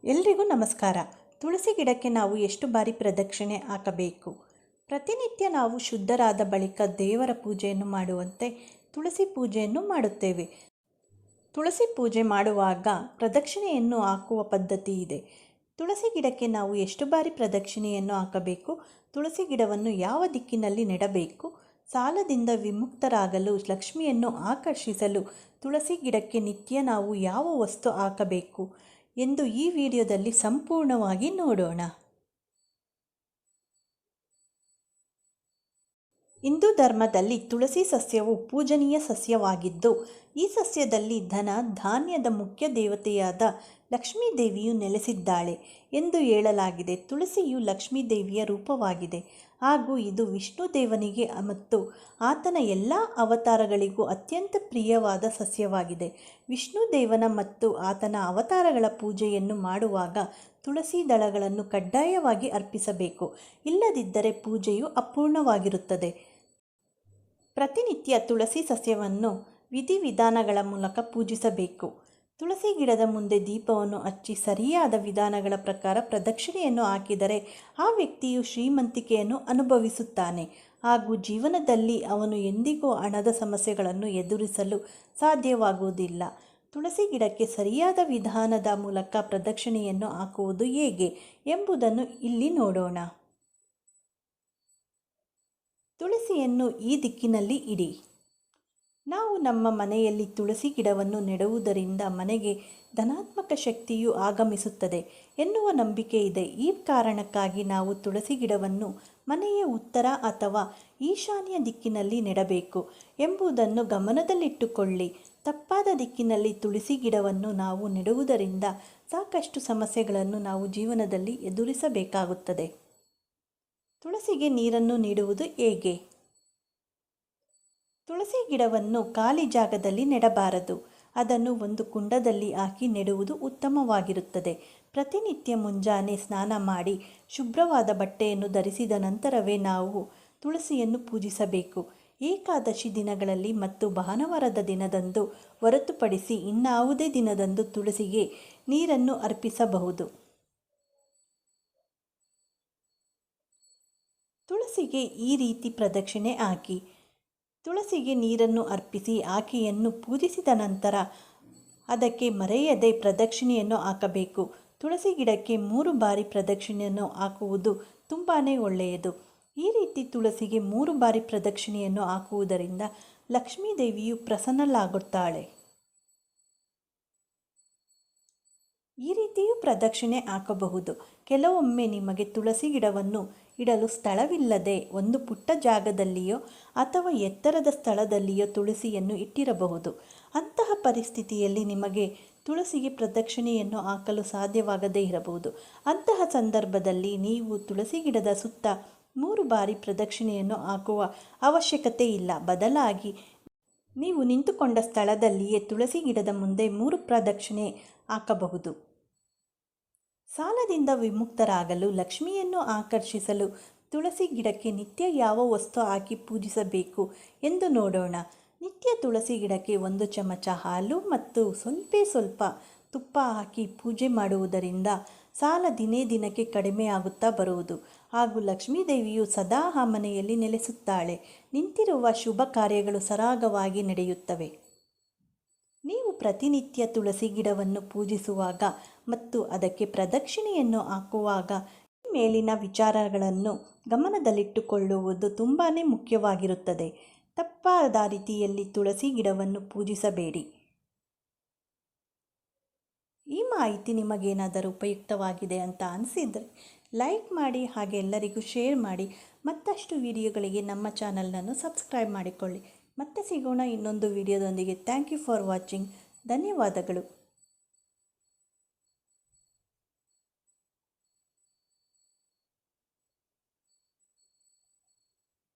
ಎಲ್ರಿಗೂ ನಮಸ್ಕಾರ. ತುಳಸಿ ಗಿಡಕ್ಕೆ ನಾವು ಎಷ್ಟು ಬಾರಿ ಪ್ರದಕ್ಷಿಣೆ ಹಾಕಬೇಕು? ಪ್ರತಿನಿತ್ಯ ನಾವು ಶುದ್ಧರಾದ ಬಳಿಕ ದೇವರ ಪೂಜೆಯನ್ನು ಮಾಡುವಂತೆ ತುಳಸಿ ಪೂಜೆಯನ್ನು ಮಾಡುತ್ತೇವೆ. ತುಳಸಿ ಪೂಜೆ ಮಾಡುವಾಗ ಪ್ರದಕ್ಷಿಣೆಯನ್ನು ಹಾಕುವ ಪದ್ಧತಿ ಇದೆ. ತುಳಸಿ ಗಿಡಕ್ಕೆ ನಾವು ಎಷ್ಟು ಬಾರಿ ಪ್ರದಕ್ಷಿಣೆಯನ್ನು ಹಾಕಬೇಕು? ತುಳಸಿ ಗಿಡವನ್ನು ಯಾವ ದಿಕ್ಕಿನಲ್ಲಿ ನೆಡಬೇಕು? ಸಾಲದಿಂದ ವಿಮುಕ್ತರಾಗಲು, ಲಕ್ಷ್ಮಿಯನ್ನು ಆಕರ್ಷಿಸಲು ತುಳಸಿ ಗಿಡಕ್ಕೆ ನಿತ್ಯ ನಾವು ಯಾವ ವಸ್ತು ಹಾಕಬೇಕು ಎಂದು ಈ ವಿಡಿಯೋದಲ್ಲಿ ಸಂಪೂರ್ಣವಾಗಿ ನೋಡೋಣ. ಹಿಂದೂ ಧರ್ಮದಲ್ಲಿ ತುಳಸಿ ಸಸ್ಯವು ಪೂಜನೀಯ ಸಸ್ಯವಾಗಿದ್ದು, ಈ ಸಸ್ಯದಲ್ಲಿ ಧನ ಧಾನ್ಯದ ಮುಖ್ಯ ದೇವತೆಯಾದ ಲಕ್ಷ್ಮೀ ದೇವಿಯು ನೆಲೆಸಿದ್ದಾಳೆ ಎಂದು ಹೇಳಲಾಗಿದೆ. ತುಳಸಿಯು ಲಕ್ಷ್ಮೀ ದೇವಿಯ ರೂಪವಾಗಿದೆ ಹಾಗೂ ಇದು ವಿಷ್ಣು ದೇವನಿಗೆ ಮತ್ತು ಆತನ ಎಲ್ಲ ಅವತಾರಗಳಿಗೂ ಅತ್ಯಂತ ಪ್ರಿಯವಾದ ಸಸ್ಯವಾಗಿದೆ. ವಿಷ್ಣು ದೇವನ ಮತ್ತು ಆತನ ಅವತಾರಗಳ ಪೂಜೆಯನ್ನು ಮಾಡುವಾಗ ತುಳಸಿ ದಳಗಳನ್ನು ಕಡ್ಡಾಯವಾಗಿ ಅರ್ಪಿಸಬೇಕು. ಇಲ್ಲದಿದ್ದರೆ ಪೂಜೆಯು ಅಪೂರ್ಣವಾಗಿರುತ್ತದೆ. ಪ್ರತಿನಿತ್ಯ ತುಳಸಿ ಸಸ್ಯವನ್ನು ವಿಧಿವಿಧಾನಗಳ ಮೂಲಕ ಪೂಜಿಸಬೇಕು. ತುಳಸಿ ಗಿಡದ ಮುಂದೆ ದೀಪವನ್ನು ಹಚ್ಚಿ ಸರಿಯಾದ ವಿಧಾನಗಳ ಪ್ರಕಾರ ಪ್ರದಕ್ಷಿಣೆಯನ್ನು ಹಾಕಿದರೆ ಆ ವ್ಯಕ್ತಿಯು ಶ್ರೀಮಂತಿಕೆಯನ್ನು ಅನುಭವಿಸುತ್ತಾನೆ ಹಾಗೂ ಜೀವನದಲ್ಲಿ ಅವನು ಎಂದಿಗೂ ಹಣದ ಸಮಸ್ಯೆಗಳನ್ನು ಎದುರಿಸಲು ಸಾಧ್ಯವಾಗುವುದಿಲ್ಲ. ತುಳಸಿ ಗಿಡಕ್ಕೆ ಸರಿಯಾದ ವಿಧಾನದ ಮೂಲಕ ಪ್ರದಕ್ಷಿಣೆಯನ್ನು ಹಾಕುವುದು ಹೇಗೆ ಎಂಬುದನ್ನು ಇಲ್ಲಿ ನೋಡೋಣ. ತುಳಸಿಯನ್ನು ಈ ದಿಕ್ಕಿನಲ್ಲಿ ಇಡಿ. ನಾವು ನಮ್ಮ ಮನೆಯಲ್ಲಿ ತುಳಸಿ ಗಿಡವನ್ನು ನೆಡುವುದರಿಂದ ಮನೆಗೆ ಧನಾತ್ಮಕ ಶಕ್ತಿಯು ಆಗಮಿಸುತ್ತದೆ ಎನ್ನುವ ನಂಬಿಕೆ ಇದೆ. ಈ ಕಾರಣಕ್ಕಾಗಿ ನಾವು ತುಳಸಿ ಗಿಡವನ್ನು ಮನೆಯ ಉತ್ತರ ಅಥವಾ ಈಶಾನ್ಯ ದಿಕ್ಕಿನಲ್ಲಿ ನೆಡಬೇಕು ಎಂಬುದನ್ನು ಗಮನದಲ್ಲಿಟ್ಟುಕೊಳ್ಳಿ. ತಪ್ಪಾದ ದಿಕ್ಕಿನಲ್ಲಿ ತುಳಸಿ ಗಿಡವನ್ನು ನಾವು ನೆಡುವುದರಿಂದ ಸಾಕಷ್ಟು ಸಮಸ್ಯೆಗಳನ್ನು ನಾವು ಜೀವನದಲ್ಲಿ ಎದುರಿಸಬೇಕಾಗುತ್ತದೆ. ತುಳಸಿಗೆ ನೀರನ್ನು ನೀಡುವುದು ಹೇಗೆ? ತುಳಸಿ ಗಿಡವನ್ನು ಖಾಲಿ ಜಾಗದಲ್ಲಿ ನೆಡಬಾರದು. ಅದನ್ನು ಒಂದು ಕುಂಡದಲ್ಲಿ ಹಾಕಿ ನೆಡುವುದು ಉತ್ತಮವಾಗಿರುತ್ತದೆ. ಪ್ರತಿನಿತ್ಯ ಮುಂಜಾನೆ ಸ್ನಾನ ಮಾಡಿ ಶುಭ್ರವಾದ ಬಟ್ಟೆಯನ್ನು ಧರಿಸಿದ ನಂತರವೇ ನಾವು ತುಳಸಿಯನ್ನು ಪೂಜಿಸಬೇಕು. ಏಕಾದಶಿ ದಿನಗಳಲ್ಲಿ ಮತ್ತು ಭಾನುವಾರದ ದಿನದಂದು ಹೊರತುಪಡಿಸಿ ಇನ್ನಾವುದೇ ದಿನದಂದು ತುಳಸಿಗೆ ನೀರನ್ನು ಅರ್ಪಿಸಬಹುದು. ತುಳಸಿಗೆ ಈ ರೀತಿ ಪ್ರದಕ್ಷಿಣೆ ಹಾಕಿ. ತುಳಸಿಗೆ ನೀರನ್ನು ಅರ್ಪಿಸಿ ಆಕೆಯನ್ನು ಪೂಜಿಸಿದ ನಂತರ ಅದಕ್ಕೆ ಮರೆಯದೆ ಪ್ರದಕ್ಷಿಣೆಯನ್ನು ಹಾಕಬೇಕು. ತುಳಸಿ ಗಿಡಕ್ಕೆ 3 ಬಾರಿ ಪ್ರದಕ್ಷಿಣೆಯನ್ನು ಹಾಕುವುದು ತುಂಬಾ ಒಳ್ಳೆಯದು. ಈ ರೀತಿ ತುಳಸಿಗೆ 3 ಬಾರಿ ಪ್ರದಕ್ಷಿಣೆಯನ್ನು ಹಾಕುವುದರಿಂದ ಲಕ್ಷ್ಮೀ ದೇವಿಯು ಪ್ರಸನ್ನಳಾಗುತ್ತಾಳೆ. ಈ ರೀತಿಯೂ ಪ್ರದಕ್ಷಿಣೆ ಹಾಕಬಹುದು. ಕೆಲವೊಮ್ಮೆ ನಿಮಗೆ ತುಳಸಿ ಗಿಡವನ್ನು ಇಡಲು ಸ್ಥಳವಿಲ್ಲದೆ ಒಂದು ಪುಟ್ಟ ಜಾಗದಲ್ಲಿಯೋ ಅಥವಾ ಎತ್ತರದ ಸ್ಥಳದಲ್ಲಿಯೋ ತುಳಸಿಯನ್ನು ಇಟ್ಟಿರಬಹುದು. ಅಂತಹ ಪರಿಸ್ಥಿತಿಯಲ್ಲಿ ನಿಮಗೆ ತುಳಸಿಗೆ ಪ್ರದಕ್ಷಿಣೆಯನ್ನು ಹಾಕಲು ಸಾಧ್ಯವಾಗದೇ ಇರಬಹುದು. ಅಂತಹ ಸಂದರ್ಭದಲ್ಲಿ ನೀವು ತುಳಸಿ ಗಿಡದ ಸುತ್ತ 3 ಬಾರಿ ಪ್ರದಕ್ಷಿಣೆಯನ್ನು ಹಾಕುವ ಅವಶ್ಯಕತೆ ಇಲ್ಲ. ಬದಲಾಗಿ ನೀವು ನಿಂತುಕೊಂಡ ಸ್ಥಳದಲ್ಲಿಯೇ ತುಳಸಿ ಗಿಡದ ಮುಂದೆ 3 ಪ್ರದಕ್ಷಿಣೆ ಹಾಕಬಹುದು. ಸಾಲದಿಂದ ವಿಮುಕ್ತರಾಗಲು, ಲಕ್ಷ್ಮಿಯನ್ನು ಆಕರ್ಷಿಸಲು ತುಳಸಿ ಗಿಡಕ್ಕೆ ನಿತ್ಯ ಯಾವ ವಸ್ತು ಹಾಕಿ ಪೂಜಿಸಬೇಕು ಎಂದು ನೋಡೋಣ. ನಿತ್ಯ ತುಳಸಿ ಗಿಡಕ್ಕೆ 1 ಚಮಚ ಹಾಲು ಮತ್ತು ಸ್ವಲ್ಪ ತುಪ್ಪ ಹಾಕಿ ಪೂಜೆ ಮಾಡುವುದರಿಂದ ಸಾಲ ದಿನೇ ದಿನಕ್ಕೆ ಕಡಿಮೆಯಾಗುತ್ತಾ ಬರುವುದು ಹಾಗೂ ಲಕ್ಷ್ಮೀ ದೇವಿಯು ಸದಾ ಆ ಮನೆಯಲ್ಲಿ ನೆಲೆಸುತ್ತಾಳೆ. ನಿಂತಿರುವ ಶುಭ ಕಾರ್ಯಗಳು ಸರಾಗವಾಗಿ ನಡೆಯುತ್ತವೆ. ನೀವು ಪ್ರತಿನಿತ್ಯ ತುಳಸಿ ಗಿಡವನ್ನು ಪೂಜಿಸುವಾಗ ಮತ್ತು ಅದಕ್ಕೆ ಪ್ರದಕ್ಷಿಣೆಯನ್ನು ಹಾಕುವಾಗ ಈ ಮೇಲಿನ ವಿಚಾರಗಳನ್ನು ಗಮನದಲ್ಲಿಟ್ಟುಕೊಳ್ಳುವುದು ತುಂಬಾ ಮುಖ್ಯವಾಗಿರುತ್ತದೆ. ತಪ್ಪಾದ ರೀತಿಯಲ್ಲಿ ತುಳಸಿ ಗಿಡವನ್ನು ಪೂಜಿಸಬೇಡಿ. ಈ ಮಾಹಿತಿ ನಿಮಗೇನಾದರೂ ಉಪಯುಕ್ತವಾಗಿದೆ ಅಂತ ಅನಿಸಿದರೆ ಲೈಕ್ ಮಾಡಿ, ಹಾಗೆ ಎಲ್ಲರಿಗೂ ಶೇರ್ ಮಾಡಿ. ಮತ್ತಷ್ಟು ವಿಡಿಯೋಗಳಿಗೆ ನಮ್ಮ ಚಾನಲನ್ನು ಸಬ್ಸ್ಕ್ರೈಬ್ ಮಾಡಿಕೊಳ್ಳಿ. ಮತ್ತೆ ಸಿಗೋಣ ಇನ್ನೊಂದು ವಿಡಿಯೋದೊಂದಿಗೆ. Thank you for watching. ಧನ್ಯವಾದಗಳು.